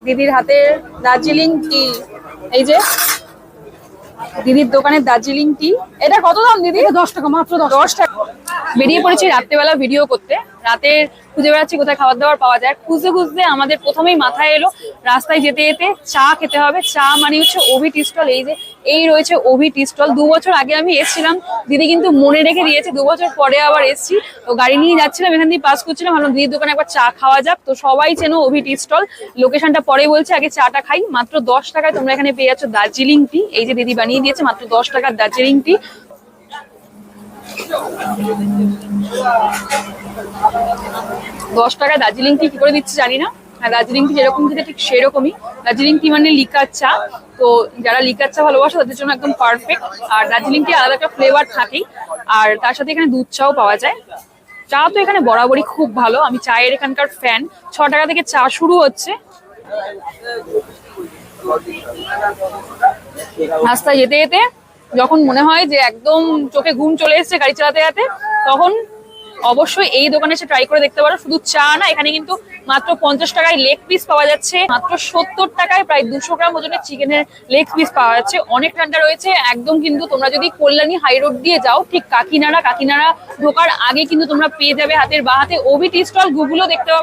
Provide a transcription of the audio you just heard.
দিদির হাতে দার্জিলিং টি, এই যে দিদির দোকানের দার্জিলিং টি। এটা কত দাম দিদি? 10 টাকা মাত্র, 10 টাকা। বেরিয়ে পড়েছি রাত্রেবেলা ভিডিও করতে, রাতে খুঁজে বেড়াচ্ছি কোথায় খাবার দাবার পাওয়া যায়। খুঁজতে খুঁজতে আমাদের প্রথমেই মাথায় এলো রাস্তায় যেতে যেতে চা খেতে হবে। চা মানে হচ্ছে ওভি টি স্টল। এই যে এই রয়েছে ওভি টি স্টল। 2 বছর আগে আমি এসেছিলাম, দিদি কিন্তু মনে রেখে দিয়েছে। 2 বছর পরে আবার এসেছি, তো গাড়ি নিয়ে যাচ্ছিলাম, এখান দিয়ে পাস করছিলাম, ভাবলাম দিদির দোকানে একবার চা খাওয়া যাক। তো সবাই চেনো ওভি টি স্টল, লোকেশনটা পরে বলছে, আগে চাটা খাই। মাত্র 10 টাকায় তোমরা এখানে পেয়ে যাচ্ছ দার্জিলিং টি। এই যে দিদি বানিয়ে দিয়েছে মাত্র 10 টাকার দার্জিলিং টি। 10 টাকায় দার্জিলিং টি কি করে দিচ্ছে জানি না। আর দার্জিলিং টি যেরকম খেতে ঠিক সেরকমই। দার্জিলিং টি মানে লিকার চা, তো যারা লিকার চা ভালোবাসে তাদের জন্য একদম পারফেক্ট। আর দার্জিলিং টি আলাদা একটা ফ্লেভার থাকেই, আর তার সাথে এখানে দুধ চাও পাওয়া যায়। চা তো এখানে বরাবরই খুব ভালো, আমি চায়ের এখানকার ফ্যান। 6 টাকা থেকে চা শুরু হচ্ছে। রাস্তায় যেতে যেতে যখন মনে হয় যে একদম চোখে ঘুম চলে এসেছে গাড়ি চালাতে যেতে, তখন অবশ্যই এই দোকানে এসে ট্রাই করে দেখতে পারো। শুধু চা না, এখানে কিন্তু মাত্র 50 টাকায় লেগ পিস পাওয়া যাচ্ছে, মাত্র 70 টাকায় প্রায় 200 গ্রাম ওজনের চিকেনের লেগ পিস পাওয়া যাচ্ছে। অনেক ঠান্ডা রয়েছে একদম। কিন্তু তোমরা যদি কল্যাণী হাই রোড দিয়ে যাও, ঠিক কাকিনাড়া ঢোকার আগে কিন্তু তোমরা পেয়ে যাবে হাতের বাঁ হাতে ওভি টি স্টল। গুগলও দেখতে পাবে।